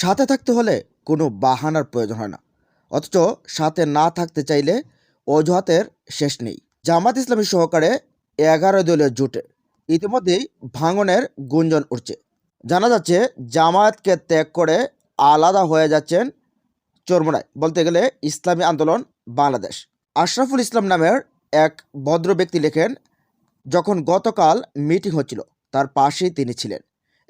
সাথে থাকতে হলে কোনো বাহানার প্রয়োজন হয় না, অথচ সাথে না থাকতে চাইলে অজুহাতের শেষ নেই। জামাত ইসলামী সহকারে 11 দলীয় জোটে ইতিমধ্যেই ভাঙনের গুঞ্জন উঠছে। জানা যাচ্ছে জামায়াতকে ত্যাগ করে আলাদা হয়ে যাচ্ছেন চরমোনাই, বলতে গেলে ইসলামী আন্দোলন বাংলাদেশ। আশরাফুল ইসলাম নামের এক ভদ্র ব্যক্তি লেখেন, যখন গতকাল মিটিং হচ্ছিল তার পাশেই তিনি ছিলেন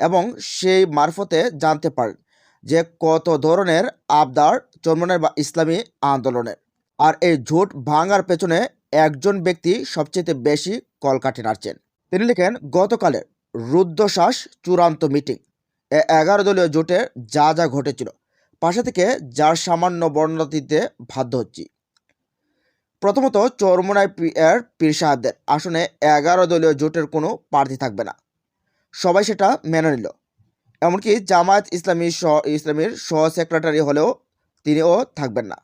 এবং সেই মারফতে জানতে পারেন যে কত ধরনের আবদার চরমোনাই বা ইসলামী আন্দোলনের। আর এই জোট ভাঙার পেছনে একজন ব্যক্তি সবচেয়ে বেশি কলকাঠি নাড়ছেন। তিনি লিখেন, গতকালের রুদ্ধশ্বাস চূড়ান্ত মিটিং 11 দলীয় জোটের যা যা ঘটেছিল পাশে থেকে যার সামান্য বর্ণনা দিতে বাধ্য হচ্ছি। প্রথমত, চরমোনাই এর পীর সাহেবদের আসনে 11 দলীয় জোটের কোনো প্রার্থী থাকবে না। সবাই সেটা মেনে নিল। এমনকি জামায়াত ইসলামীর সহ সেক্রেটারি হলেও তিনিও থাকবেন না।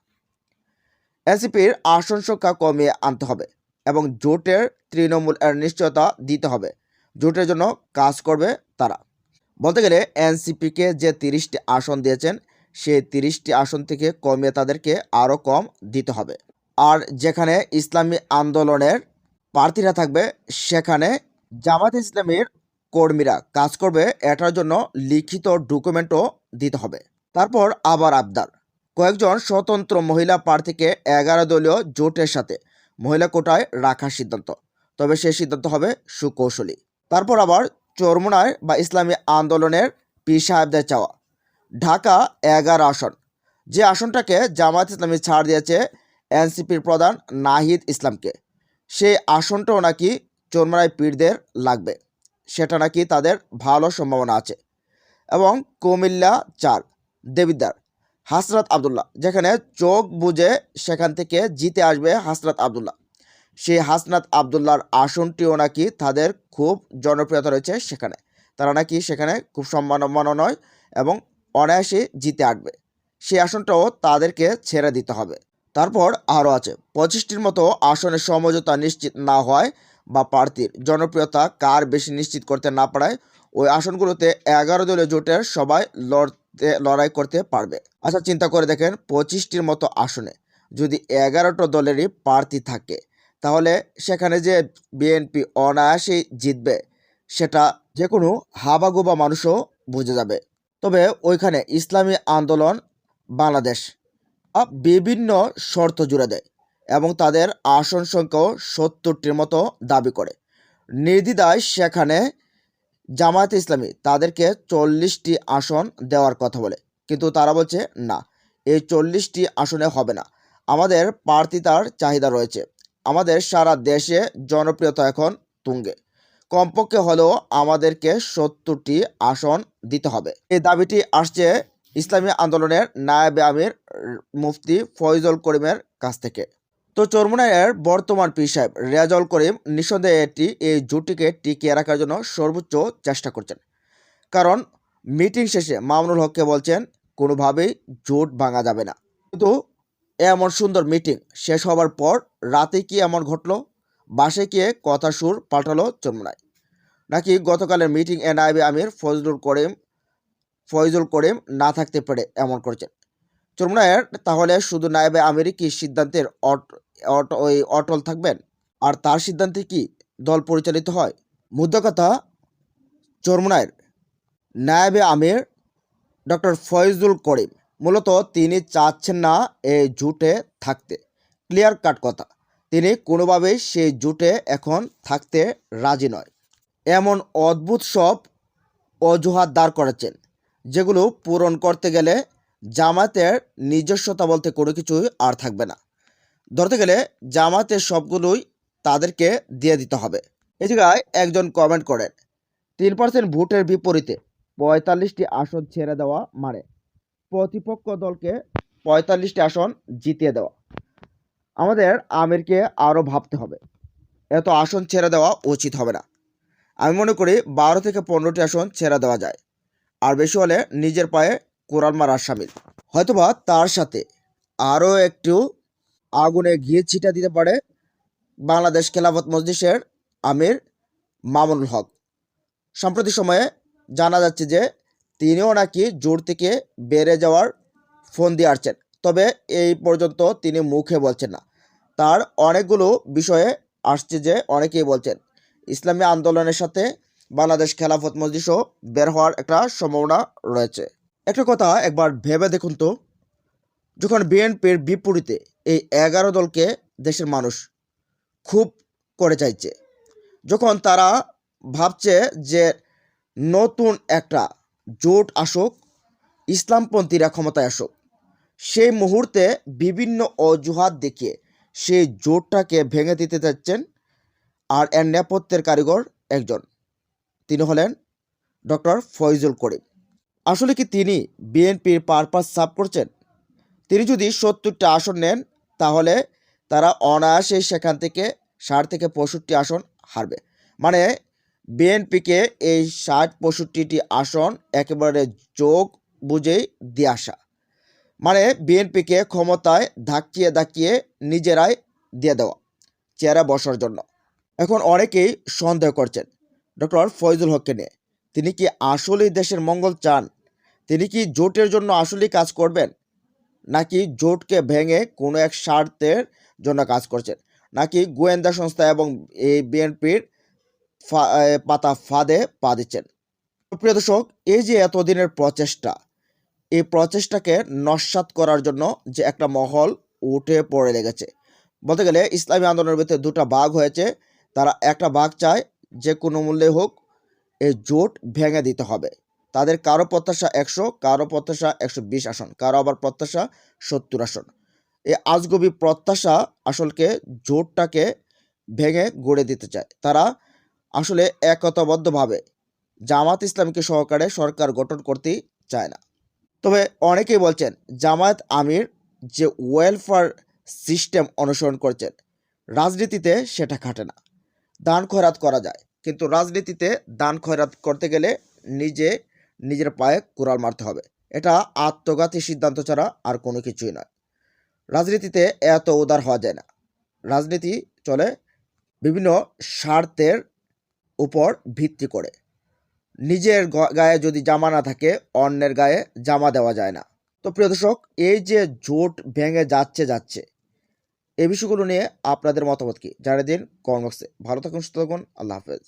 এনসিপির আসন সংখ্যা কমিয়ে আনতে হবে এবং জোটের তৃণমূল এর নিশ্চয়তা দিতে হবে। জোটের জন্য কাজ করবে তারা। বলতে গেলে এনসিপিকে যে 30টি আসন দিয়েছেন সেই 30টি আসন থেকে কমিয়ে তাদেরকে আরও কম দিতে হবে। আর যেখানে ইসলামী আন্দোলনের প্রার্থীরা থাকবে সেখানে জামাত ইসলামীর কর্মীরা কাজ করবে, এটার জন্য লিখিত ডকুমেন্টও দিতে হবে। তারপর আবার আবদার, কয়েকজন স্বতন্ত্র মহিলা প্রার্থীকে 11 দলীয় জোটের সাথে মহিলা কোটায় রাখার সিদ্ধান্ত, তবে সেই সিদ্ধান্ত হবে সুকৌশলী। তারপর আবার চরমোনাই বা ইসলামী আন্দোলনের পীর সাহেবদের চাওয়া ঢাকা 11 আসন, যে আসনটাকে জামায়াত ইসলামী ছাড় দিয়েছে এনসিপির প্রধান নাহিদ ইসলামকে, সেই আসনটাও নাকি চরমোনাই পীরদের লাগবে, সেটা নাকি তাদের ভালো সম্ভাবনা আছে। এবং কুমিল্লা 4 দেবিদ্বার হাসরাত আবদুল্লাহ, যেখানে চোখ বুঝে সেখান থেকে জিতে আসবে হাসরাত আবদুল্লাহ, সেই হাসনাত আবদুল্লাহর আসনটিও নাকি তাদের খুব জনপ্রিয়তা রয়েছে সেখানে। তারা নাকি সেখানে খুব সম্মাননা নয় এবং অনায়াসে জিতে আসবে, সেই আসনটাও তাদেরকে ছেড়ে দিতে হবে। তারপর আরও আছে 25টির মতো আসনের সমঝোতা নিশ্চিত না হয় বা প্রার্থীর জনপ্রিয়তা কার বেশি নিশ্চিত করতে না পারায় ওই আসনগুলোতে 11 দলীয় জোটের সবাই লড়াই করতে পারবে। আচ্ছা, চিন্তা করে দেখেন, 25টির মতো আসনে যদি 11টা দলেরই প্রার্থী থাকে তাহলে সেখানে যে বিএনপি অনায়াসেই জিতবে সেটা যে কোনো হাবাগোবা মানুষও বুঝে যাবে। তবে ওইখানে ইসলামী আন্দোলন বাংলাদেশ বিভিন্ন শর্ত জুড়ে দেয় এবং তাদের আসন সংখ্যাও 70টির মতো দাবি করে। নির্দ্বিধায় সেখানে জামায়াতে ইসলামী তাদেরকে 40টি আসন দেওয়ার কথা বলে, কিন্তু তারা বলছে না, এই 40টি আসনে হবে না, আমাদের প্রার্থিতার চাহিদা রয়েছে, আমাদের সারা দেশে জনপ্রিয়তা এখন তুঙ্গে, কমপক্ষে হলেও আমাদেরকে 70টি আসন দিতে হবে। এই দাবিটি আসছে ইসলামী আন্দোলনের নায়েবে আমির মুফতি ফয়জুল করিমের কাছ থেকে। তো চরমোনাইয়ের বর্তমান পীর সাহেব রেজাউল করিম নিঃসন্দেহে এই জোটটিকে টিকিয়ে রাখার জন্য সর্বোচ্চ চেষ্টা করছেন, কারণ মিটিং শেষে মামুনুল হককে বলছেন কোনোভাবেই জোট ভাঙা যাবে না। কিন্তু এমন সুন্দর মিটিং শেষ হবার পর রাতে কি এমন ঘটলো? বাসে গিয়ে কথা সুর পাল্টালো চরমোনাই, নাকি গতকালের মিটিং এ নায়েবে আমির ফয়জুল করিম না থাকতে পেরে এমন করছেন? চরমোনাইয়ের তাহলে শুধু নায়েবে আমিরই কি সিদ্ধান্তের অটল থাকবেন, আর তার সিদ্ধান্তে কি দল পরিচালিত হয়? মুদ্রা কথা, চরমোনাইয়ের নায়েবে আমির ডক্টর ফয়জুল করিম মূলত তিনি চাচ্ছেন না এই জোটে থাকতে। ক্লিয়ার কাট কথা, তিনি কোনোভাবেই সেই জোটে এখন থাকতে রাজি নয়। এমন অদ্ভুত সব অজুহাত দাঁড় করেছেন যেগুলো পূরণ করতে গেলে জামাতের নিজস্বতা বলতে কোনো কিছুই আর থাকবে না। ধরতে গেলে জামাতের সবগুলোই তাদেরকে দিয়ে দিতে হবে। এই জায়গায় একজন কমেন্ট করেন, 3% ভোটের বিপরীতে 45টি আসন ছেড়ে দেওয়া মানে প্রতিপক্ষ দলকে 45টি আসন জিতিয়ে দেওয়া। আমাদের আমিরকে আরও ভাবতে হবে, এত আসন ছেড়ে দেওয়া উচিত হবে না। আমি মনে করি 12 থেকে 15টি আসন ছেড়ে দেওয়া যায়, আর বেশি হলে নিজের পায়ে কোরাল মারা সামিল। হয়তোবা তার সাথে আরও একটু আগুনে ঘি ছিটা দিতে পারে বাংলাদেশ খেলাফত মজলিসের আমির মামুনুল হক। সাম্প্রতিক সময়ে জানা যাচ্ছে যে তিনিও নাকি জোট থেকে বেড়ে যাওয়ার ফোন দিয়ে আসছেন, তবে এই পর্যন্ত তিনি মুখে বলছেন না। তার অনেকগুলো বিষয়ে আসছে যে অনেকেই বলছেন ইসলামী আন্দোলনের সাথে বাংলাদেশ খেলাফত মজলিসও বের হওয়ার একটা সম্ভাবনা রয়েছে। একটা কথা একবার ভেবে দেখুন তো, যখন বিএনপির বিপরীতে এই 11 দলকে দেশের মানুষ খুব করে চাইছে, যখন তারা ভাবছে যে নতুন একটা জোট আসুক, ইসলামপন্থীরা ক্ষমতায় আসুক, সেই মুহূর্তে বিভিন্ন অজুহাত দেখিয়ে সেই জোটটাকে ভেঙে দিতে যাচ্ছেন। আর এর নেপথ্যের কারিগর একজন, তিনি হলেন ডক্টর ফয়জুল করিম। আসলে কি তিনি বিএনপির পারপাস সার্ভ করছেন? তিনি যদি 70টা আসন নেন, তাহলে তারা অনায়াসেই সেখান থেকে 60 থেকে 65 আসন হারবে। মানে বিএনপিকে এই 60-65টি আসন একেবারে যোগ বুঝেই দিয়ে আসা, মানে বিএনপিকে ক্ষমতায় ধাক্কিয়ে ধাক্কিয়ে নিজেরাই দিয়ে দেওয়া চেয়ারে বসার জন্য। এখন অনেকেই সন্দেহ করছেন ডক্টর ফয়জুল হককে নিয়ে, তিনি কি আসলেই দেশের মঙ্গল চান? তিনি কি জোটের জন্য আসলেই কাজ করবেন, নাকি জোটকে ভেঙে কোনো এক স্বার্থের জন্য কাজ করছেন, নাকি গোয়েন্দা সংস্থা এবং এই বিএনপির পাতা ফাঁদে পা দিচ্ছেন? প্রিয় দর্শক, এই যে এতদিনের প্রচেষ্টা, এই প্রচেষ্টাকে নস্যাৎ করার জন্য যে একটা মহল উঠে পড়ে লেগেছে। বলতে গেলে ইসলামী আন্দোলনের ভিতরে দুটা ভাগ হয়েছে। তারা একটা ভাগ চায় যে কোনো মূল্যে হোক এই জোট ভেঙে দিতে হবে। তাদের কারো প্রত্যাশা 100, কারো প্রত্যাশা 120 আসন, কারো আবার প্রত্যাশা 70 আসন। এই আজগবি প্রত্যাশা আসলকে জোটটাকে ভেঙে গড়ে দিতে চায়। তারা আসলে একতাবদ্ধভাবে জামাত ইসলামীকে সহকারে সরকার গঠন করতেই চায় না। তবে অনেকেই বলছেন জামায়াত আমির যে ওয়েলফেয়ার সিস্টেম অনুসরণ করছেন, রাজনীতিতে সেটা খাটে না। দান খয়রাত করা যায়, কিন্তু রাজনীতিতে দান খয়রাত করতে গেলে নিজের পায়ে কুড়াল মারতে হবে। এটা আত্মঘাতী সিদ্ধান্ত ছাড়া আর কোনো কিছুই নয়। রাজনীতিতে এত উদার হওয়া যায় না। রাজনীতি চলে বিভিন্ন স্বার্থের উপর ভিত্তি করে। নিজের গায়ে যদি জামা না থাকে, অন্যের গায়ে জামা দেওয়া যায় না। তো প্রিয় দর্শক, এই যে জোট ভেঙে যাচ্ছে এই বিষয়গুলো নিয়ে আপনাদের মতামত কি জানিয়ে দিন কমেন্ট বক্সে। ভালো থাকুন, সুস্থ থাকুন, আল্লাহ হাফেজ।